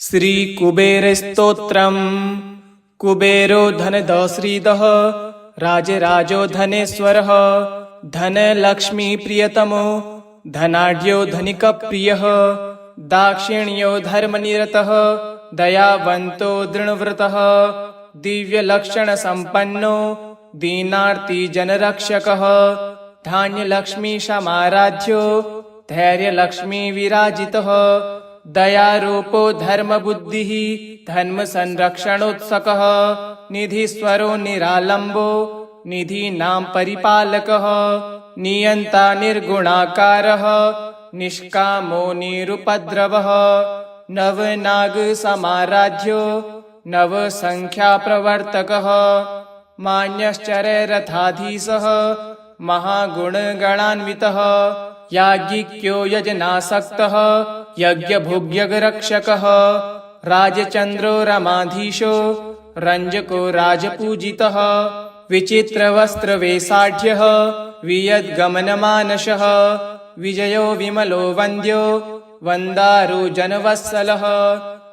श्री कुबेर स्तोत्रम। कुबेरो धनदश्रीदः राजराजो धनेश्वरः धन लक्ष्मी प्रियतमो धनाढ्यो धनिकप्रियः दाक्षिण्यो धर्मनिरतः दयावन्तो दृढव्रतः दिव्यलक्षणसम्पन्नो दीनार्ति जनरक्षकः धान्यलक्ष्मी समाराध्यो धैर्यलक्ष्मी विराजितः दयारूपो धर्मबुद्धिः धर्मसंरक्षणोत्सकः निधीश्वरो निरालम्बो निधीनां परिपालकः नियन्ता निर्गुणाकारः निष्कामो निरुपद्रवः नवनागसमाराध्यो नवसङ्ख्याप्रवर्तकः मान्यश्चररथाधीशः महागुणगणान्वितः याज्ञिक्यो यजनासक्तः यज्ञभुग्यगरक्षकः राजचन्द्रो रमाधीशो रञ्जको राजपूजितः विचित्रवस्त्रवेषाढ्यः वियद्गमनमानसः विजयो विमलो वन्द्यो वन्दारो जनवत्सलः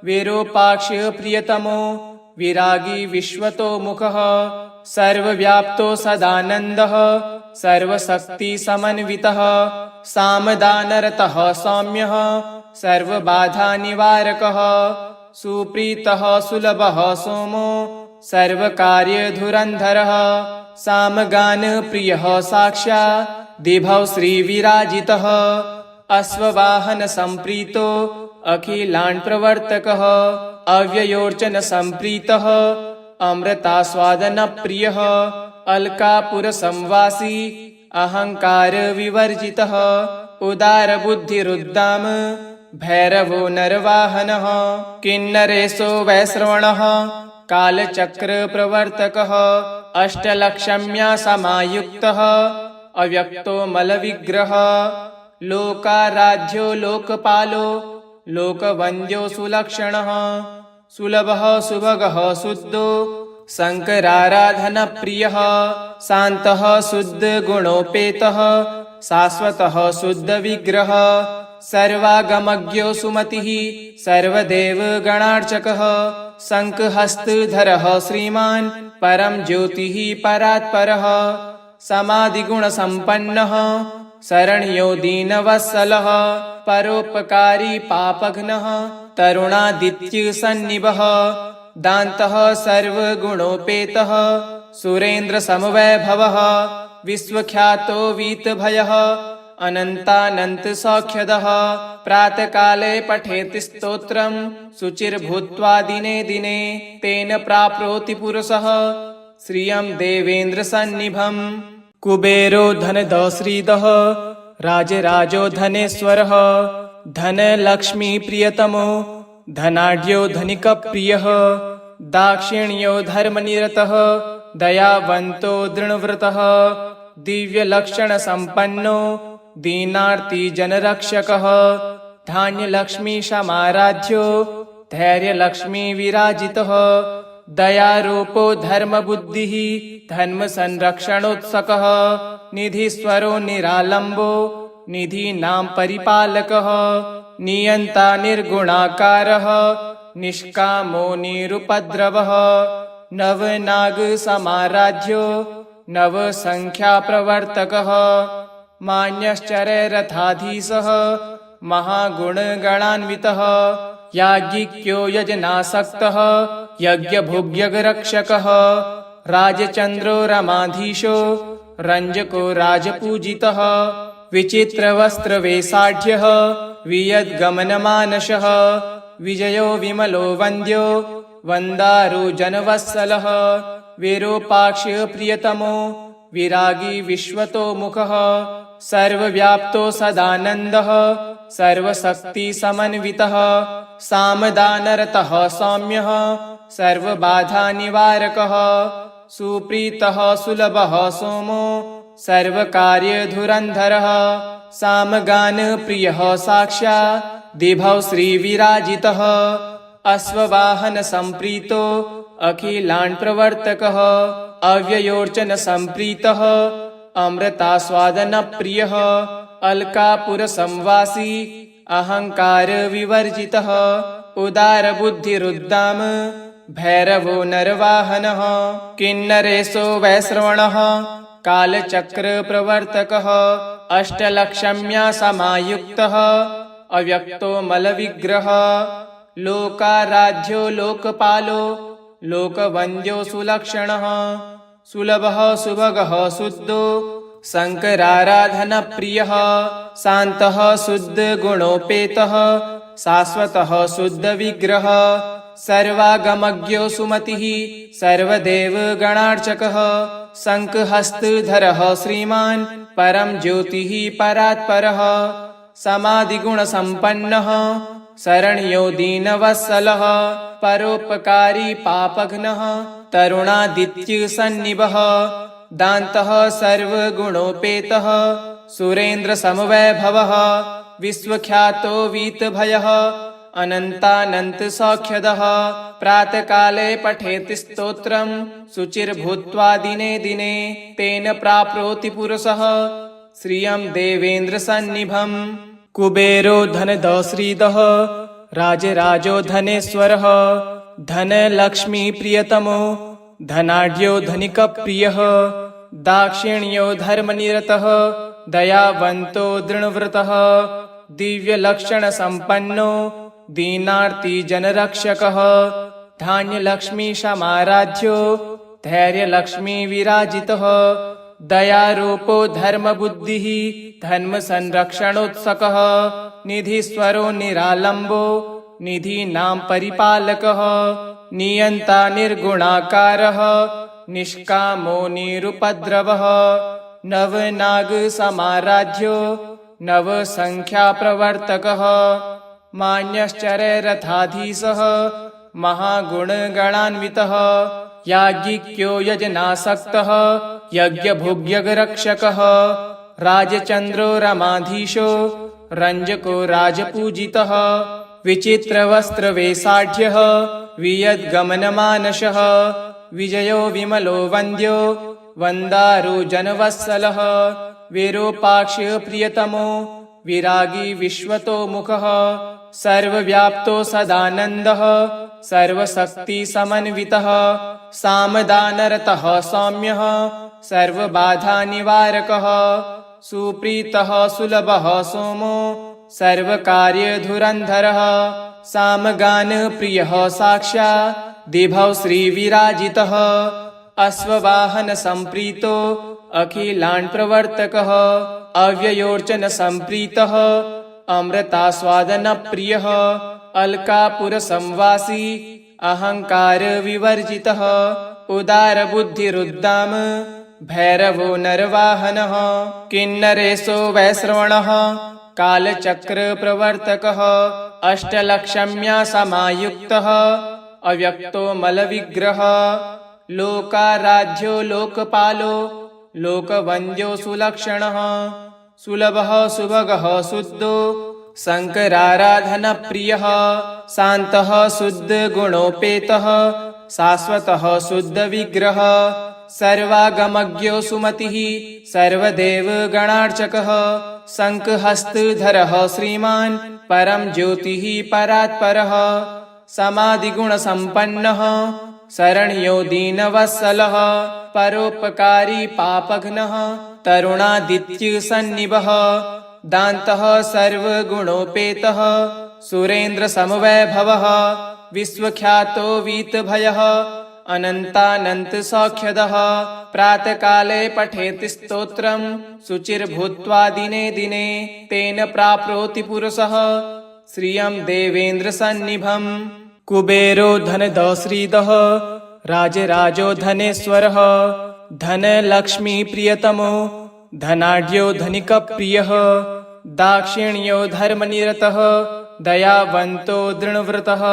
विरूपाक्ष प्रियतमो विरागी विश्वतोमुखः सर्वव्याप्तो सदानन्दः सर्वशक्तिसमन्वितः सामदानरतः सौम्यः सर्वबाधानिवारकः सुप्रीतः सुलभः सोमो सर्वकार्यधुरन्धरः सामगानप्रियः साक्षात् दिभौ श्रीविराजितः अश्ववाहनसम्प्रीतो अखिलाण्डप्रवर्तकः अव्ययोर्चनसम्प्रीतः अमृतास्वादनप्रियः अलकापुरसंवासी अहङ्कारविवर्जितः उदारबुद्धिरुद्दाम भैरवो नरवाहनः किन्नरेशो वैश्रवणः कालचक्रप्रवर्तकः अष्टलक्ष्म्या समायुक्तः अव्यक्तो मलविग्रहः लोकाराध्यो लोकपालो लोकवन्द्यो सुलक्षणः सुलभः सुभगः शुद्धो शङ्कराराधनप्रियः शान्तः शुद्धगुणोपेतः शाश्वतः शुद्धविग्रहः सर्वागमज्ञो सुमतिः सर्वदेवगणार्चकः शङ्खहस्तधरः श्रीमान् परं ज्योतिः परात्परः समाधिगुणसम्पन्नः शरण्यो दीनवत्सलः परोपकारी पापघ्नः तरुणादित्यसन्निभः दान्तः सर्वगुणोपेतः सुरेन्द्रसमवैभवः विश्वख्यातो वीतभयः अनन्तानन्तसौख्यदः प्रातःकाले पठेत् स्तोत्रं शुचिर्भूत्वा दिने दिने तेन प्राप्नोति पुरुषः श्रियं देवेन्द्रसन्निभम्। कुबेरो धनदश्रीदः राजराजो धनेश्वरः धनलक्ष्मी प्रियतमो धनाढ्यो धनिकप्रियः दाक्षिण्यो धर्मनिरतः दयावन्तो दृढव्रतः दिव्यलक्षणसम्पन्नो दीनार्ति जनरक्षकः धान्यलक्ष्मी समाराध्यो धैर्यलक्ष्मी विराजितः दयारूपो धर्मबुद्धिः धर्मसंरक्षणोत्सकः निधीश्वरो निरालम्बो निधीनां परिपालकः नियन्ता निर्गुणाकारः निष्कामो निरुपद्रवः नवनागसमाराध्यो नवसङ्ख्याप्रवर्तकः मान्यश्चररथाधीशः महागुणगणान्वितः याज्ञिक्यो यजनासक्तः यज्ञभुग्यगरक्षकः राजचन्द्रो रमाधीशो रञ्जको राजपूजितः विचित्रवस्त्रवेषाढ्यः वियद्गमनमानसः विजयो विमलो वन्द्यो वन्दारो जनवत्सलः विरूपाक्ष प्रियतमो विरागी विश्वतोमुखः सर्वव्याप्तो सदानन्दः सर्वशक्तिसमन्वितः सामदानरतः सौम्यः सर्वबाधानिवारकः सुप्रीतः सुलभः सोमो सर्वकार्यधुरन्धरः सामगानप्रियः साक्षात् दिभौ श्रीविराजितः अश्ववाहनसम्प्रीतो अखिलाण्डप्रवर्तकः अव्ययोर्चनसम्प्रीतः उदारबुद्धिरुद्दाम भैरवो नरवाहनः किन्नरेशो वैश्रवणः कालचक्रप्रवर्तकः अष्टलक्ष्म्या समायुक्तः अव्यक्तो मलविग्रहः लोकाराध्यो लोकपालो लोकवन्द्यो सुलक्षणः सुलभः सुभगः शुद्धो शङ्कराराधनप्रियः शान्तः शुद्धगुणोपेतः शाश्वतः शुद्धविग्रहः सर्वागमज्ञो सुमतिः सर्वदेवगणार्चकः शङ्खहस्तधरः श्रीमान् परं ज्योतिः परात्परः समाधिगुणसम्पन्नः शरण्यो दीनवत्सलः परोपकारी पापघ्नः तरुणादित्यसन्निभः दान्तः सर्वगुणोपेतः सुरेन्द्रसमवैभवः विश्वख्यातो वीतभयः अनन्तानन्तसौख्यदः प्रातःकाले पठेत् स्तोत्रं शुचिर्भूत्वा दिने दिने तेन प्राप्नोति पुरुषः श्रियं देवेन्द्रसन्निभम् कुबेरो धनदश्रीदः राजराजो धनेश्वरः धनलक्ष्मीप्रियतमो धनाढ्यो धनिकप्रियः दाक्षिण्यो धर्मनिरतः दयावन्तो दृढव्रतः दिव्यलक्षणसम्पन्नो दीनार्तिजनरक्षकः धान्यलक्ष्मीसमाराध्यो धैर्यलक्ष्मीविराजितः दयारूपो धर्मबुद्धिः धर्मसंरक्षणोत्सकः निधीश्वरो निरालम्बो निधीनां परिपालकः नियन्ता निर्गुणाकारः निष्कामो निरुपद्रवः नवनागसमाराध्यो नवसङ्ख्याप्रवर्तकः मान्यश्चररथाधीशः महागुणगणान्वितः याज्ञिक्यो यजनासक्तः यज्ञभुग्यगरक्षकः राजचन्द्रो रमाधीशो रञ्जको राजपूजितः विचित्रवस्त्रवेषाढ्यः वियद्गमनमानसः विजयो विमलो वन्द्यो वन्दारो जनवत्सलः विरूपाक्ष प्रियतमो विरागी विश्वतोमुखः सर्वव्याप्तो सदानन्दः सर्वशक्तिसमन्वितः सामदानरतः सौम्यः सर्वबाधानिवारकः सुप्रीतः सुलभः सोमो सर्वकार्यधुरन्धरः सामगानप्रियः साक्षात् दिभौ श्रीविराजितः अश्ववाहनसम्प्रीतो अखिलाण्डप्रवर्तकः अव्ययोर्चनसम्प्रीतः अमृतास्वादनप्रियः अलकापुरसंवासी अहङ्कारविवर्जितः उदारबुद्धिरुद्दाम भैरवो नरवाहनः किन्नरेशो वैश्रवणः कालचक्रप्रवर्तकः अष्टलक्ष्म्या समायुक्तः अव्यक्तो मलविग्रहः लोकाराध्यो लोकपालो लोकवन्द्यो सुलक्षणः सुलभः सुभगः शुद्धो शङ्कराराधनप्रियः शान्तः शुद्धगुणोपेतः शाश्वतः शुद्धविग्रहः सर्वागमज्ञो सुमतिः सर्वदेवगणार्चकः शङ्खहस्तधरः श्रीमान् परं ज्योतिः परात्परः समाधिगुणसम्पन्नः शरण्यो दीनवत्सलः परोपकारी पापघ्नः तरुणादित्यसन्निभः दान्तः सर्वगुणोपेतः सुरेन्द्रसमवैभवः विश्वख्यातो वीतभयः अनन्तानन्तसौख्यदः प्रातःकाले पठेत् स्तोत्रं शुचिर्भूत्वा दिने दिने तेन प्राप्नोति पुरुषः श्रियं देवेन्द्रसन्निभम् कुबेरो धनदश्रीदः राजराजो धनेश्वरः धनलक्ष्मीप्रियतमो धनाढ्यो धनिकप्रियः दाक्षिण्यो धर्मनिरतः दयावन्तो दृढव्रतः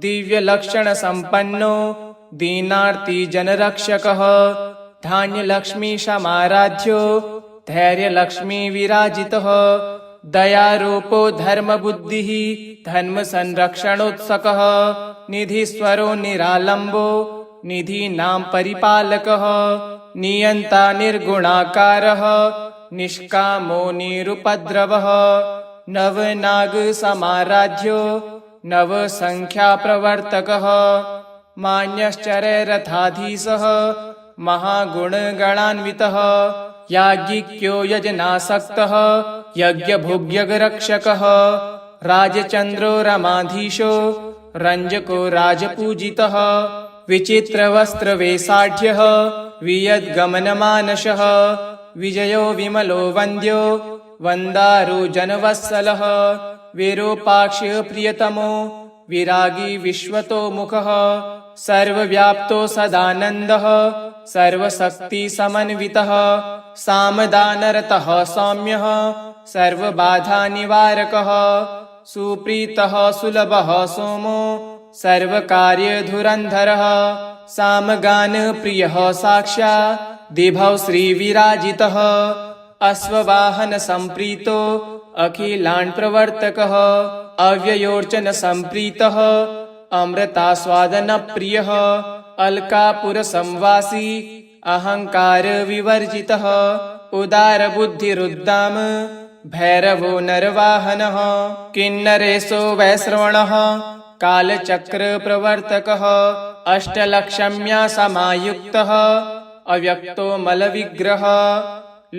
दिव्यलक्षणसम्पन्नो दीनार्तिजनरक्षकः धान्यलक्ष्मीसमाराध्यो धैर्यलक्ष्मीविराजितः दयारूपो धर्मबुद्धिः धर्मसंरक्षणोत्सकः निधीश्वरो निरालम्बो निधीनां परिपालकः नियन्ता निर्गुणाकारः निष्कामो निरुपद्रवः नवनागसमाराध्यो नवसङ्ख्याप्रवर्तकः मान्यश्चरैरथाधीशः महागुणगणान्वितः याज्ञिक्यो यजनासक्तः यज्ञभुग्यगरक्षकः राजचन्द्रो रमाधीशो रञ्जको राजपूजितः विचित्रवस्त्रवेषाढ्यः वियद्गमनमानसः विजयो विमलो वन्द्यो वन्दारो जनवत्सलः विरूपाक्ष प्रियतमो विरागी विश्वतोमुखः सर्वव्याप्तो सदानन्दः सर्वशक्तिसमन्वितः सामदानरतः सौम्यः सर्वबाधानिवारकः सुप्रीतः सुलभः सोमो सर्वकार्यधुरन्धरः सामगानप्रियः साक्षात् दिभौ श्रीविराजितः अश्ववाहनसम्प्रीतो अखिलाण्डप्रवर्तकः अव्ययोर्चनसम्प्रीतः अमृतास्वादनप्रियः अलकापुरसंवासी अहङ्कारविवर्जितः उदारबुद्धिरुद्दाम भैरवो नरवाहनः किन्नरेशो वैश्रवणः कालचक्रप्रवर्तकः अष्टलक्ष्म्या समायुक्तः अव्यक्तो मलविग्रहः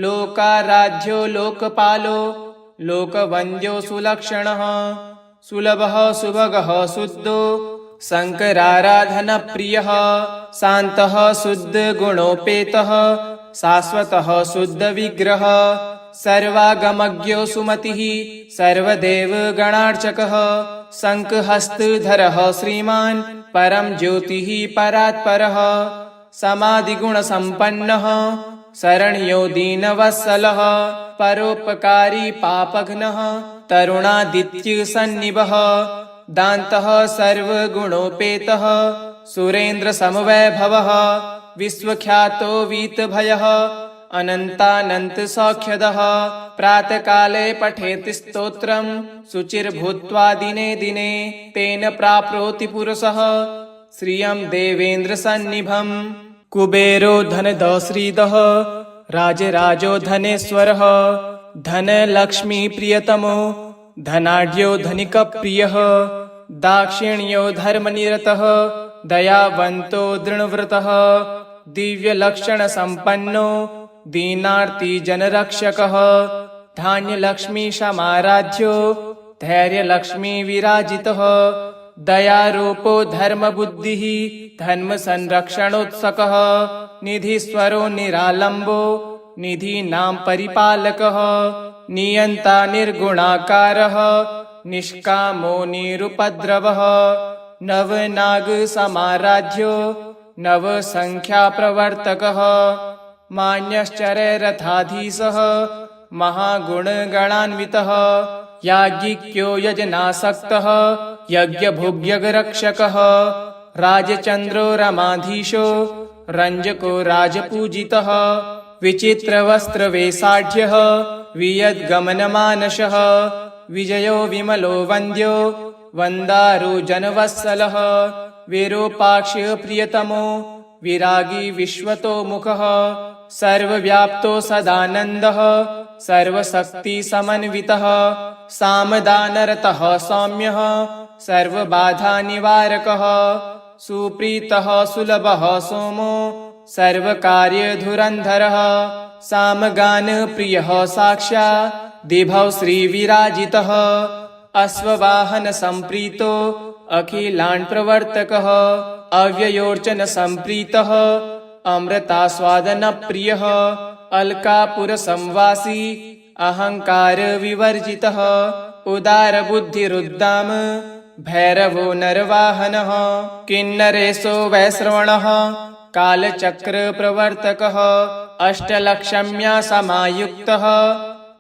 लोकाराध्यो लोकपालो लोकवन्द्यो सुलक्षणः सुलभः सुभगः शुद्धो शङ्कराराधनप्रियः शान्तः शुद्धगुणोपेतः शाश्वतः शुद्धविग्रहः सर्वागमज्ञो सुमतिः सर्वदेवगणार्चकः शङ्खहस्तधरः श्रीमान् परं ज्योतिः परात्परः समाधिगुणसम्पन्नः शरण्यो दीनवत्सलः परोपकारी पापघ्नः तरुणादित्यसन्निभः दान्तः सर्वगुणोपेतः सुरेन्द्रसमवैभवः विश्वख्यातो वीतभयः अनन्तानन्तसौख्यदः प्रातःकाले पठेत् स्तोत्रं शुचिर्भूत्वा दिने दिने तेन प्राप्नोति पुरुषः श्रियं देवेन्द्रसन्निभम् कुबेरो धनदः श्रीदः राजराजो धनेश्वरः धनलक्ष्मीप्रियतमो धनाढ्यो धनिकप्रियः दाक्षिण्यो धर्मनिरतः दयावन्तो दृढव्रतः दिव्यलक्षणसम्पन्नो दीनार्तिजनरक्षकः धान्यलक्ष्मीसमाराध्यो धैर्यलक्ष्मीविराजितः दयारूपो धर्मबुद्धिः धर्मसंरक्षणोत्सकः निधीश्वरो निरालम्बो निधीनां परिपालकः नियन्ता निर्गुणाकारः निष्कामो निरुपद्रवः नवनागसमाराध्यो नवसङ्ख्याप्रवर्तकः मान्यश्चरैरथाधीशः महागुणगणान्वितः याज्ञिक्यो यजनासक्तः यज्ञभुग्यगरक्षकः राजचन्द्रो रमाधीशो रञ्जको राजपूजितः विचित्रवस्त्रवेषाढ्यः वियद्गमनमानसः विजयो विमलो वन्द्यो वन्दारो जनवत्सलः विरूपाक्ष प्रियतमो विरागी विश्वतोमुखः सर्वव्याप्तो सदानन्दः सर्वशक्तिसमन्वितः सामदानरतः सौम्यः सर्वबाधानिवारकः सुप्रीतः सुलभः सोमो सर्वकार्यधुरन्धरः सामगानप्रियः साक्षात् दिभौ श्रीविराजितः अश्ववाहनसम्प्रीतो अखिलाण्डप्रवर्तकः अव्ययोर्चनसम्प्रीतः अमृतास्वादनप्रियः अलकापुरसंवासी अहङ्कारविवर्जितः उदारबुद्धिरुद्दाम भैरवो नरवाहनः किन्नरेशो वैश्रवणः कालचक्रप्रवर्तकः अष्टलक्ष्म्या समायुक्तः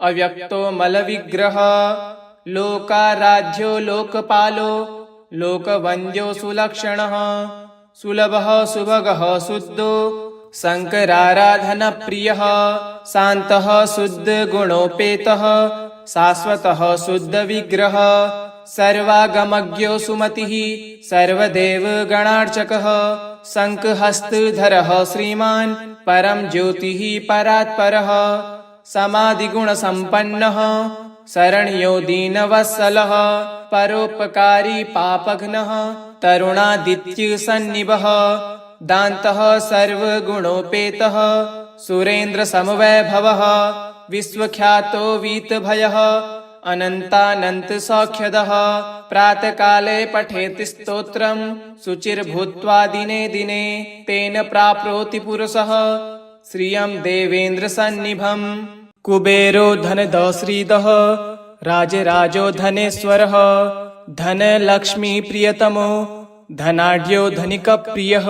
अव्यक्तो मलविग्रहः लोकाराध्यो लोकपालो लोकवन्द्यो सुलक्षणः सुलभः सुभगः शुद्धो शङ्कराराधनप्रियः शान्तः शुद्धगुणोपेतः शाश्वतः शुद्धविग्रहः सर्वागमज्ञो सुमतिः सर्वदेवगणार्चकः शङ्खहस्तधरः श्रीमान् परं ज्योतिः परात्परः समाधिगुणसम्पन्नः शरण्यो दीनवत्सलः परोपकारी पापघ्नः तरुणादित्यसन्निभः दान्तः सर्वगुणोपेतः सुरेन्द्रसमवैभवः विश्वख्यातो वीतभयः अनन्तानन्तसौख्यदः प्रातःकाले पठेत् स्तोत्रम् शुचिर्भूत्वा दिने दिने तेन प्राप्नोति पुरुषः श्रियं देवेन्द्रसन्निभम्। कुबेरो धनदश्रीदः राजराजो धनेश्वरः धनलक्ष्मीप्रियतमो धनाढ्यो धनिकप्रियः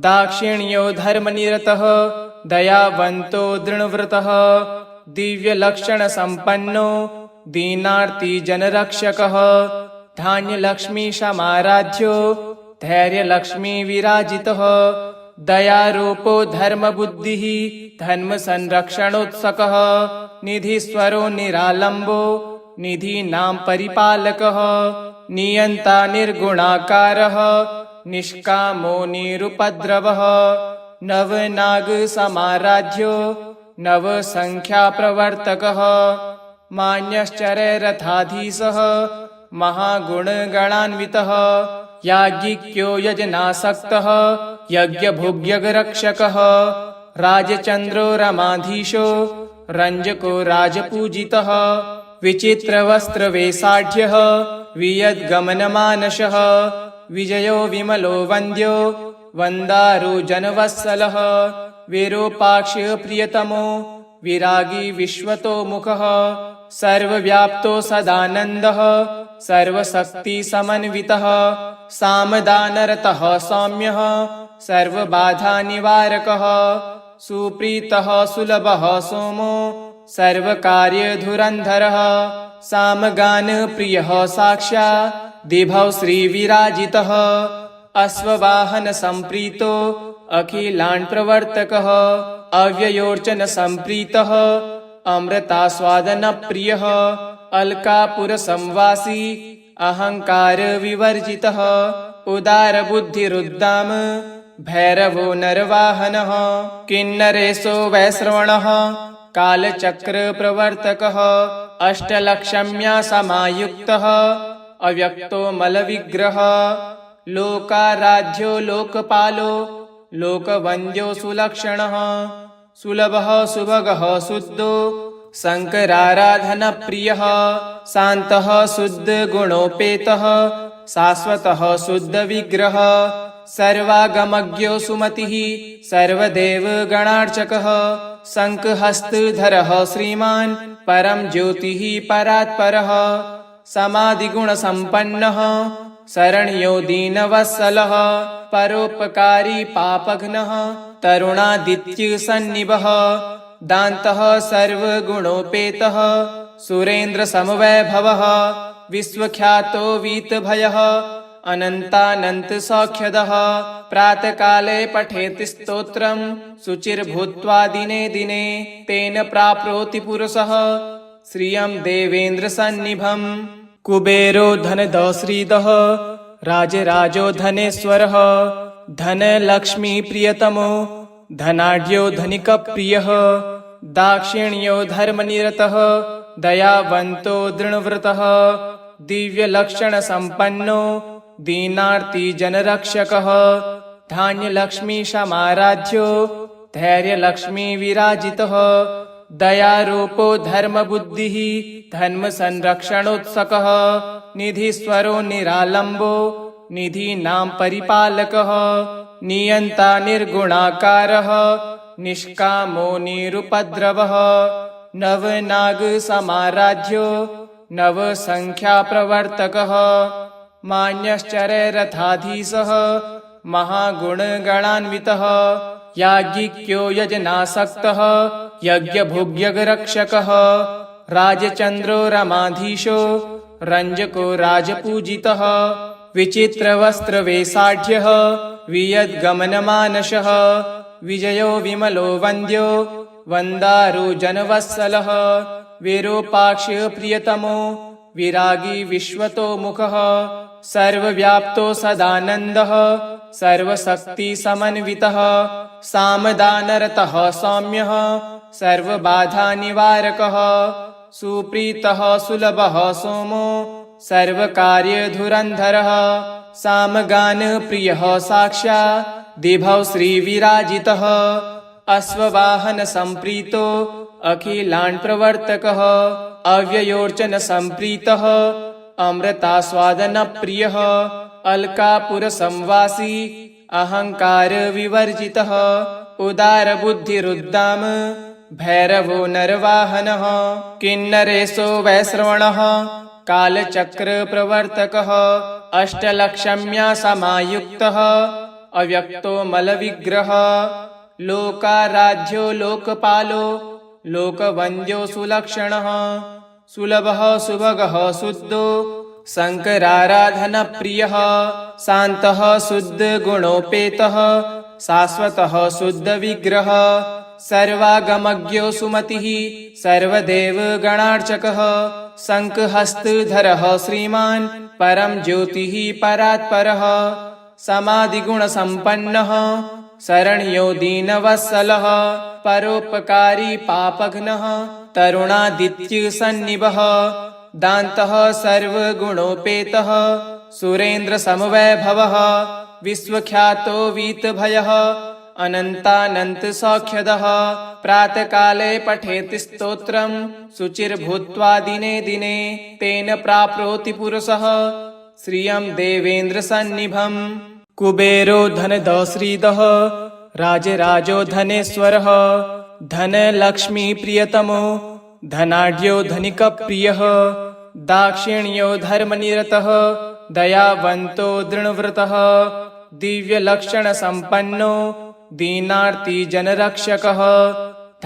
दाक्षिण्यो धर्मनिरतः दयावन्तो दृढव्रतः दिव्यलक्षणसम्पन्नो दीनार्तिजनरक्षकः धान्यलक्ष्मीसमाराध्यो धैर्यलक्ष्मीविराजितः दयारूपो धर्मबुद्धिः धर्मसंरक्षणोत्सकः निधीश्वरो निरालम्बो निधीनां परिपालकः नियन्ता निर्गुणाकारः निष्कामो निरुपद्रवः नवनागसमाराध्यो नवसङ्ख्याप्रवर्तकः मान्यश्चररथाधीशः महागुणगणान्वितः याज्ञिक्यो यजनासक्तः यज्ञभुग्यगरक्षकः राजचन्द्रो रमाधीशो रञ्जको राजपूजितः विचित्रवस्त्रवेषाढ्यः वियद्गमनमानसः विजयो विमलो वन्द्यो वन्दारो जनवत्सलः विरूपाक्षप्रियतमो विरागी विश्वतो मुखः सर्वव्याप्तो सदानन्दः सर्वशक्तिसमन्वितः सामदानरतः सौम्यः सर्वबाधानिवारकः सुप्रीतः सुलभः सोमो सर्वकार्यधुरन्धरः सामगानप्रियः साक्षात् दिभौ श्रीविराजितः अश्ववाहनसम्प्रीतो अखिलाण्डप्रवर्तकः अव्ययोर्चनसम्प्रीतः अमृतास्वादनप्रियः अलकापुरसंवासी अहङ्कारविवर्जितः उदारबुद्धिरुद्दाम भैरवो नरवाहनः किन्नरेशो वैश्रवणः कालचक्रप्रवर्तकः अष्टलक्ष्म्या समायुक्तः अव्यक्तो मलविग्रहः लोकाराध्यो लोकपालो लोकवन्द्यो सुलक्षणः सुलभः सुभगः शुद्धो शङ्कराराधनप्रियः शान्तः शुद्धगुणोपेतः शाश्वतः शुद्धविग्रहः सर्वागमज्ञो सुमतिः सर्वदेवगणार्चकः शङ्खहस्तधरः श्रीमान् परं ज्योतिः परात्परः समाधिगुणसम्पन्नः शरण्यो दीनवत्सलः परोपकारी पापघ्नः तरुणादित्यसन्निभः दान्तः सर्वगुणोपेतः सुरेन्द्रसमवैभवः विश्वख्यातो वीतभयः अनन्तानन्तसौख्यदः प्रातःकाले पठेत् स्तोत्रम् शुचिर्भूत्वा दिने दिने तेन प्राप्नोति पुरुषः श्रियं देवेन्द्रसन्निभम्। कुबेरो धनदश्रीदः राजराजो धनेश्वरः धनलक्ष्मीप्रियतमो धनाढ्यो धनिकप्रियः दाक्षिण्यो धर्मनिरतः दयावन्तो दृढव्रतः दिव्यलक्षणसम्पन्नो दीनार्तिजनरक्षकः धान्यलक्ष्मीसमाराध्यो धैर्यलक्ष्मीविराजितः दयारूपो धर्मबुद्धिः धर्मसंरक्षणोत्सकः निधीश्वरो निरालम्बो निधीनां परिपालकः नियन्ता निर्गुणाकारः निष्कामो निरुपद्रवः नवनागसमाराध्यो नवसङ्ख्याप्रवर्तकः मान्यश्चररथाधीशः महागुणगणान्वितः याज्ञिक्यो यजनासक्तः यज्ञभुग्यगरक्षकः राजचन्द्रो रमाधीशो रञ्जको राजपूजितः विचित्रवस्त्रवेषाढ्यः वियद्गमनमानसः विजयो विमलो वन्द्यो वन्दारो जनवत्सलः विरूपाक्षप्रियतमो विरागी विश्वतो मुखः सर्वव्याप्तो सदानन्दः सर्वशक्तिसमन्वितः सामदानरतः सौम्यः सर्वबाधानिवारकः सुप्रीतः सुलभः सोमो सर्वकार्यधुरन्धरः सामगानप्रियः साक्षात् दिभौ श्रीविराजितः अश्ववाहनसम्प्रीतो अखिलाण्प्रवर्तकः अव्ययोर्चनसम्प्रीतः अमृतास्वादनप्रियः अलकापुरसंवासी अहङ्कारविवर्जितः उदारबुद्धिरुद्दाम भैरवो नरवाहनः किन्नरेशो वैश्रवणः कालचक्रप्रवर्तकः अष्टलक्ष्म्या समायुक्तः अव्यक्तो मलविग्रहः लोकाराध्यो लोकपालो लोकवन्द्यो सुलक्षणः सुलभः सुभगः शुद्धो शङ्कराराधनप्रियः शान्तः शुद्धगुणोपेतः शाश्वतः शुद्धविग्रहः सर्वागमज्ञो सुमतिः सर्वदेवगणार्चकः शङ्खहस्तधरः श्रीमान् परं ज्योतिः परात्परः समाधिगुणसम्पन्नः शरण्यो दीनवत्सलः परोपकारी पापघ्नः तरुणादित्यसन्निभः दान्तः सर्वगुणोपेतः सुरेन्द्रसमवैभवः विश्वख्यातो वीतभयः अनन्तानन्तसौख्यदः प्रातःकाले पठेत् स्तोत्रं शुचिर्भूत्वा दिने दिने तेन प्राप्नोति पुरुषः श्रियं देवेन्द्रसन्निभम् कुबेरो धनदश्रीदः राजराजो धनेश्वरः धनलक्ष्मीप्रियतमो धनाढ्यो धनिकप्रियः दाक्षिण्यो धर्मनिरतः दयावन्तो दृढव्रतः दिव्यलक्षणसम्पन्नो दीनार्तिजनरक्षकः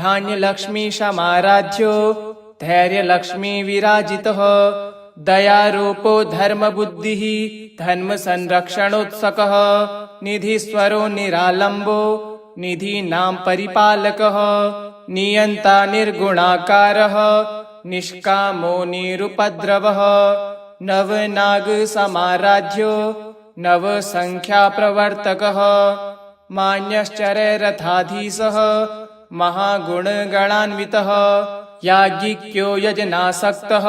धान्यलक्ष्मीशमाराध्यो धैर्यलक्ष्मीविराजितः दयारूपो धर्मबुद्धिः धर्मसंरक्षणोत्सकः निधीश्वरो निरालम्बो निधीनां परिपालकः नियन्ता निर्गुणाकारः निष्कामो निरुपद्रवः नवनागसमाराध्यो नवसङ्ख्याप्रवर्तकः मान्यश्चररथाधीशः महागुणगणान्वितः याज्ञिक्यो यजनासक्तः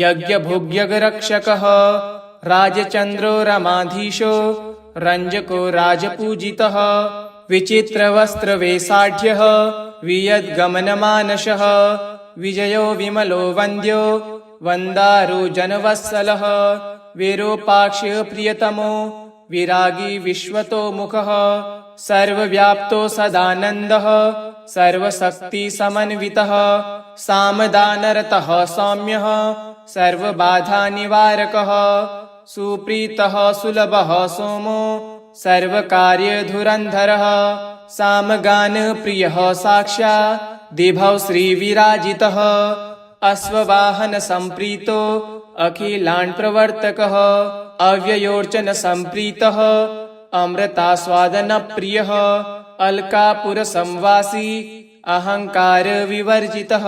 यज्ञभुग्यगरक्षकः राजचन्द्रो रमाधीशो रञ्जको राजपूजितः विचित्रवस्त्रवेषाढ्यः वियद्गमनमानसः विजयो विमलो वन्द्यो वन्दारो जनवत्सलः विरूपाक्षप्रियतमो विरागी विश्वतोमुखः सर्वव्याप्तो सदानन्दः सर्वशक्तिसमन्वितः सामदानरतः सौम्यः सर्वबाधानिवारकः सुप्रीतः सुलभः सोमो सर्वकार्यधुरन्धरः सामगानप्रियः साक्षात् दिभौ श्रीविराजितः अश्ववाहनसम्प्रीतो अखिलाण्प्रवर्तकः अव्ययोर्चनसम्प्रीतः अमृतास्वादनप्रियः अलकापुरसंवासी अहङ्कारविवर्जितः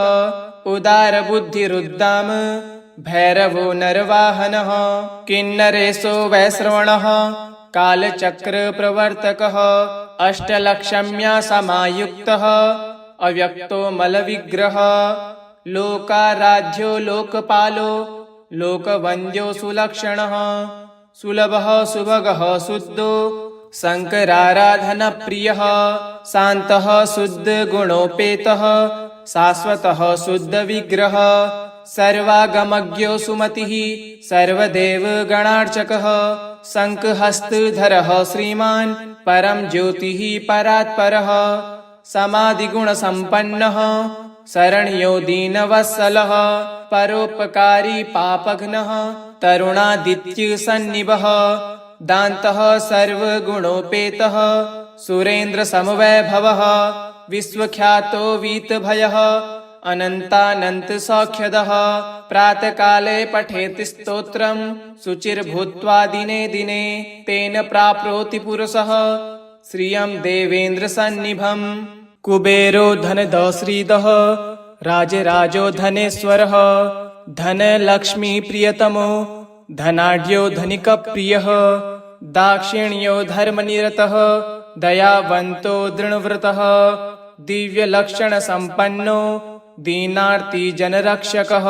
उदारबुद्धिरुद्दाम भैरवो नरवाहनः किन्नरेशो वैश्रवणः कालचक्रप्रवर्तकः अष्टलक्ष्म्या समायुक्तः अव्यक्तो मलविग्रहः लोकाराध्यो लोकपालो लोकवन्द्यो सुलक्षणः सुलभः सुभगः शुद्धो शङ्कराराधनप्रियः शान्तः शुद्धगुणोपेतः शाश्वतः शुद्धविग्रहः सर्वागमज्ञो सुमतिः सर्वदेवगणार्चकः शङ्खहस्तधरः श्रीमान् परं ज्योतिः परात्परः समाधिगुणसम्पन्नः शरण्यो दीनवत्सलः परोपकारी पापघ्नः तरुणादित्यसन्निभः दान्तः सर्वगुणोपेतः सुरेन्द्रसमवैभवः विश्वख्यातो वीतभयः अनन्तानन्तसौख्यदः प्रातःकाले पठेत् स्तोत्रं शुचिर्भूत्वा दिने दिने तेन प्राप्नोति पुरुषः श्रियं देवेन्द्रसन्निभम् कुबेरो धनदश्रीदः राजराजो धनेश्वरः धनलक्ष्मीप्रियतमो धनाढ्यो धनिकप्रियः दाक्षिण्यो धर्मनिरतः दयावन्तो दृढव्रतः दिव्यलक्षणसम्पन्नो दीनार्तिजनरक्षकः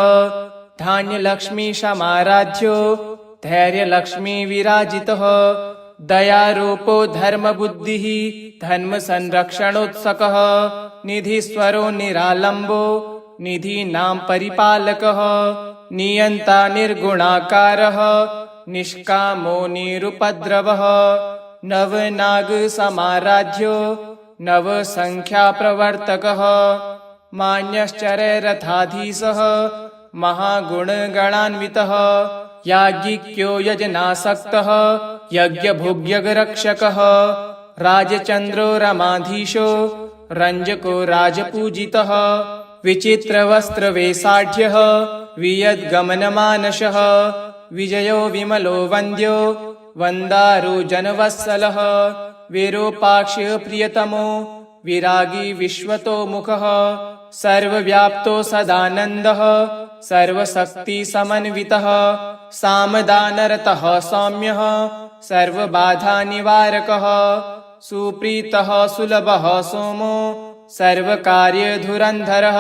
धान्यलक्ष्मीशमाराध्यो धैर्यलक्ष्मी विराजितः दयारूपो धर्मबुद्धिः धर्मसंरक्षणोत्सकः निधिस्वरो निरालम्बो निधीनां परिपालकः नियन्ता निर्गुणाकारः निष्कामो निरुपद्रवः नवनागसमाराध्यो नवसङ्ख्याप्रवर्तकः मान्यश्चरैरथाधीशः महागुणगणान्वितः याज्ञिक्यो यजनासक्तः यज्ञभुग्यगरक्षकः राजचन्द्रो रमाधीशो रञ्जको राजपूजितः विचित्रवस्त्रवेषाढ्यः वियद्गमनमानसः विजयो विमलो वन्द्यो वन्दारो जनवत्सलः विरूपाक्ष प्रियतमो विरागी विश्वतोमुखः सर्वव्याप्तो सदानन्दः सर्वशक्तिसमन्वितः सामदानरतः सौम्यः सर्वबाधानिवारकः सुप्रीतः सुलभः सोमो सर्वकार्यधुरन्धरः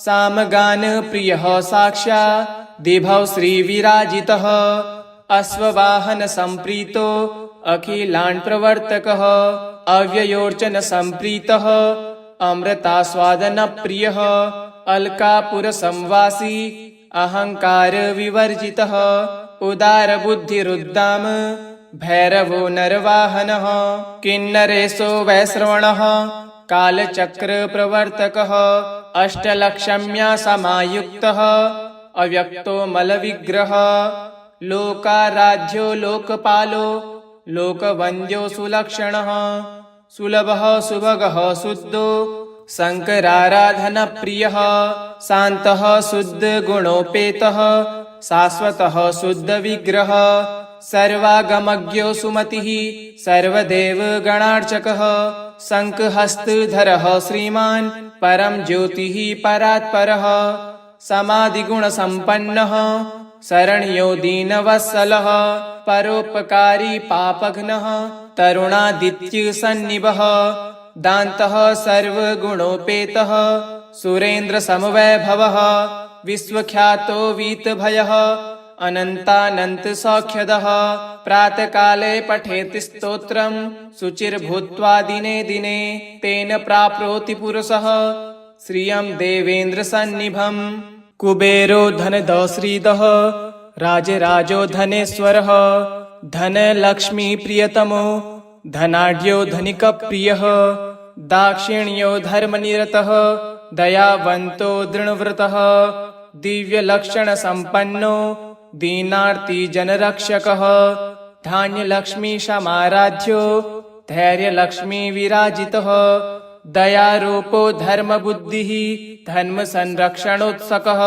सामगानप्रियः साक्षात् दिभौ श्रीविराजितः अश्ववाहनसम्प्रीतो अखिलाण्डप्रवर्तकः अव्ययोर्चनसम्प्रीतः अमृतास्वादनप्रियः अलकापुरसंवासी अहङ्कारविवर्जितः उदारबुद्धिरुद्दाम भैरवो नरवाहनः किन्नरेशो वैश्रवणः कालचक्रप्रवर्तकः अष्टलक्ष्म्या समायुक्तः अव्यक्तो मलविग्रहः लोकाराध्यो लोकपालो लोकवन्द्यो सुलक्षणः सुलभः सुभगः शुद्धो शङ्कराराधनप्रियः शान्तः शुद्धगुणोपेतः शाश्वतः शुद्धविग्रहः सर्वागमज्ञो सुमतिः सर्वदेवगणार्चकः शङ्खहस्तधरः श्रीमान् परं ज्योतिः परात्परः समाधिगुणसम्पन्नः शरण्यो दीनवत्सलः परोपकारी पापघ्नः तरुणादित्यसन्निभः दान्तः सर्वगुणोपेतः सुरेन्द्रसमवैभवः विश्वख्यातो वीतभयः अनन्तानन्तसौख्यदः प्रातःकाले पठेत् स्तोत्रं शुचिर्भूत्वा दिने दिने तेन प्राप्नोति पुरुषः श्रियं देवेन्द्रसन्निभम् कुबेरो धनदश्रीदः राजराजो धनेश्वरः धनलक्ष्मीप्रियतमो धनाढ्यो धनिकप्रियः दाक्षिण्यो धर्मनिरतः दयावन्तो दृढव्रतः दिव्यलक्षणसम्पन्नो दीनार्तिजनरक्षकः धान्यलक्ष्मीशमाराध्यो धैर्यलक्ष्मीविराजितः दयारूपो धर्मबुद्धिः धर्मसंरक्षणोत्सकः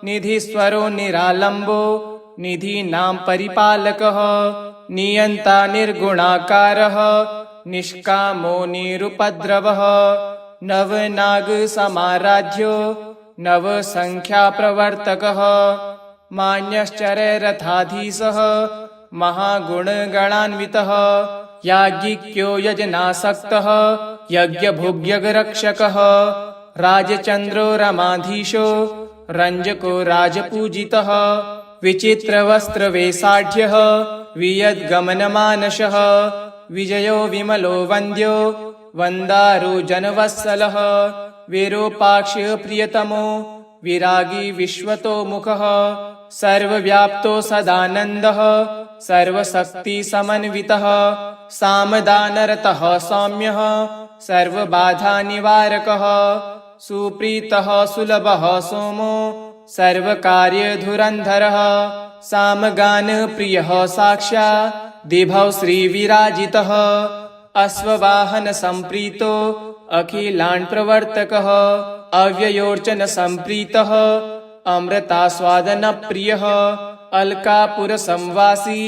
निधिस्वरो निरालम्बो निधीनां परिपालकः नियन्ता निर्गुणाकारः निष्कामो निरुपद्रवः नवनागसमाराध्यो नवसङ्ख्याप्रवर्तकः मान्यश्चरैरथाधीशः महागुणगणान्वितः याज्ञिक्यो यजनासक्तः यज्ञभुग्यगरक्षकः राजचन्द्रो रमाधीशो रञ्जको राजपूजितः विचित्रवस्त्रवेषाढ्यः वियद्गमनमानसः विजयो विमलो वन्द्यो वन्दारो जनवत्सलः विरूपाक्ष प्रियतमो विरागी विश्वतोमुखः सर्वव्याप्तो सदानन्दः सर्वशक्तिसमन्वितः सामदानरतः सौम्यः सर्वबाधानिवारकः सुप्रीतः सुलभः सोमो सर्वकार्यधुरन्धरः सामगानप्रियः साक्षात् दिभौ श्रीविराजितः अश्ववाहनसम्प्रीतो अखिलाण्डप्रवर्तकः अव्ययोर्चनसम्प्रीतः अमृतास्वादनप्रियः अलकापुरसंवासी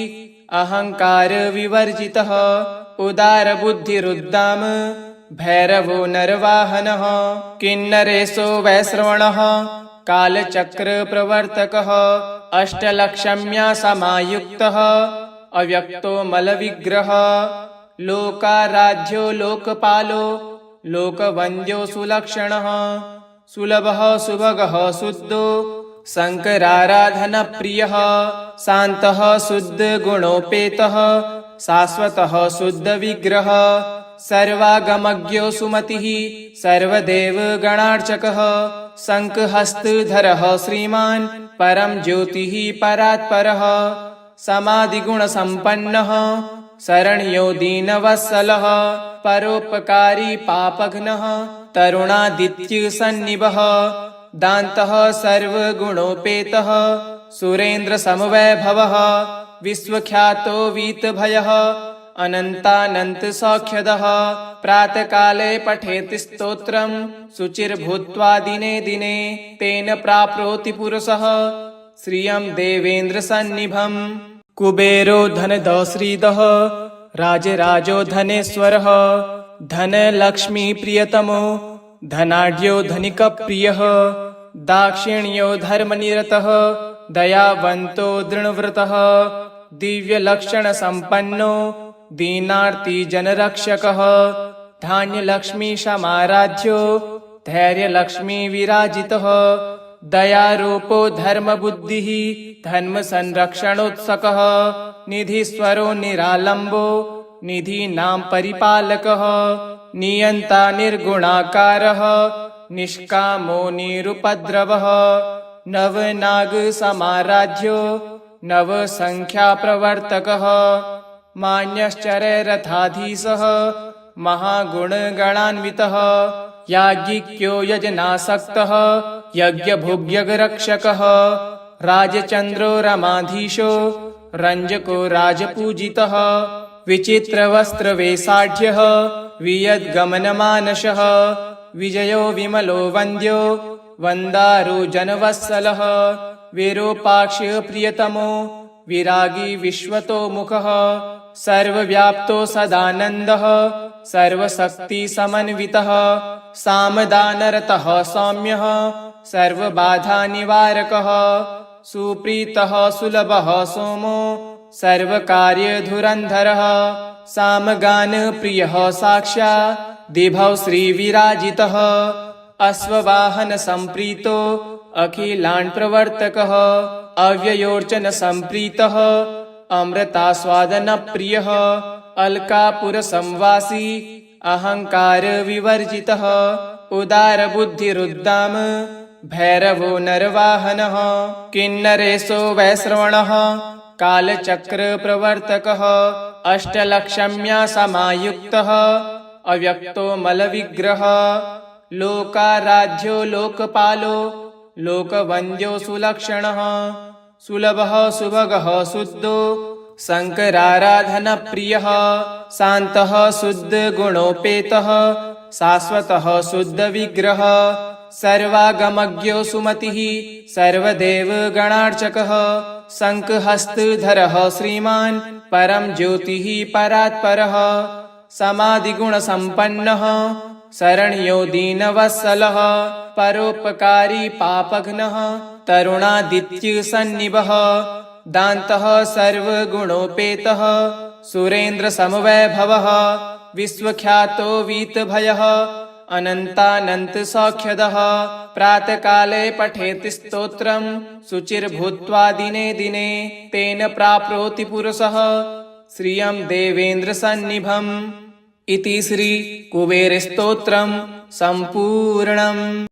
अहङ्कारविवर्जितः उदारबुद्धिरुद्दाम भैरवो नरवाहनः किन्नरेशो वैश्रवणः कालचक्रप्रवर्तकः अष्टलक्ष्म्या समायुक्तः अव्यक्तो मलविग्रहः लोकाराध्यो लोकपालो लोकवन्द्यो सुलक्षणः सुलभः सुभगः शुद्धो शङ्कराराधनप्रियः शान्तः शुद्धगुणोपेतः शाश्वतः शुद्धविग्रहः सर्वागमज्ञो सुमतिः सर्वदेवगणार्चकः शङ्खहस्तधरः श्रीमान् परं ज्योतिः परात्परः समाधिगुणसम्पन्नः शरण्यो दीनवत्सलः परोपकारी पापघ्नः तरुणादित्यसन्निभः दान्तः सर्वगुणोपेतः सुरेन्द्रसमवैभवः विश्वख्यातो वीतभयः अनन्तानन्तसौख्यदः प्रातःकाले पठेत् स्तोत्रं शुचिर्भूत्वा दिने दिने तेन प्राप्नोति पुरुषः श्रियं देवेन्द्रसन्निभम् कुबेरो धनदश्रीदः राजराजो धनेश्वरः धनलक्ष्मीप्रियतमो धनाढ्यो धनिकप्रियः दाक्षिण्यो धर्मनिरतः दयावन्तो दृढव्रतः दिव्यलक्षणसम्पन्नो दीनार्तिजनरक्षकः धान्यलक्ष्मीसमाराध्यो धैर्यलक्ष्मीविराजितः दयारूपो धर्मबुद्धिः धर्मसंरक्षणोत्सकः निधीश्वरो निरालम्बो निधीनां परिपालकः नियन्ता निर्गुणाकारः निष्कामो निरुपद्रवः नवनागसमाराध्यो नवसङ्ख्याप्रवर्तकः मान्यश्चररथाधीशः महागुणगणान्वितः याज्ञिक्यो यजनासक्तः यज्ञभोग्यगरक्षकः राजचन्द्रो रमाधीशो रञ्जको राजपूजितः विचित्रवस्त्रवेषाढ्यः वियद्गमनमानसः विजयो विमलो वन्द्यो वन्दारो जनवत्सलः विरूपाक्ष प्रियतमो विरागी विश्वतोमुखः सर्वव्याप्तो सदानन्दः सर्वशक्तिसमन्वितः सामदानरतः सौम्यः सर्वबाधानिवारकः सुप्रीतः सुलभः सोमो सर्वकार्यधुरन्धरः सामगानप्रियः साक्षात् दिभौ श्रीविराजितः अश्ववाहनसम्प्रीतो अखिलाण्प्रवर्तकः अव्ययोर्चनसम्प्रीतः अमृतास्वादनप्रियः अलकापुरसंवासी अहङ्कारविवर्जितः उदारबुद्धिरुद्दाम भैरवो नरवाहनः किन्नरेशो वैश्रवणः कालचक्रप्रवर्तकः अष्टलक्ष्म्या समायुक्तः अव्यक्तो मलविग्रहः लोकाराध्यो लोकपालो लोकवन्द्यो सुलक्षणः सुलभः सुभगः शुद्धो शङ्कराराधनप्रियः शान्तः शुद्धगुणोपेतः शाश्वतः शुद्धविग्रहः सर्वागमज्ञो सुमतिः सर्वदेवगणार्चकः शङ्खहस्तधरः श्रीमान् परं ज्योतिः परात्परः समाधिगुणसम्पन्नः शरण्यो दीनवत्सलः परोपकारी पापघ्नः तरुणादित्यसन्निभः दान्तः सर्वगुणोपेतः सुरेन्द्रसमवैभवः विश्वख्यातो वीतभयः अनन्तानन्तसौख्यदः प्रातःकाले पठेत् स्तोत्रं शुचिर्भूत्वा दिने दिने तेन प्राप्नोति पुरुषः श्रियं देवेन्द्रसन्निभम् इति श्री कुबेरस्तोत्रं सम्पूर्णम्।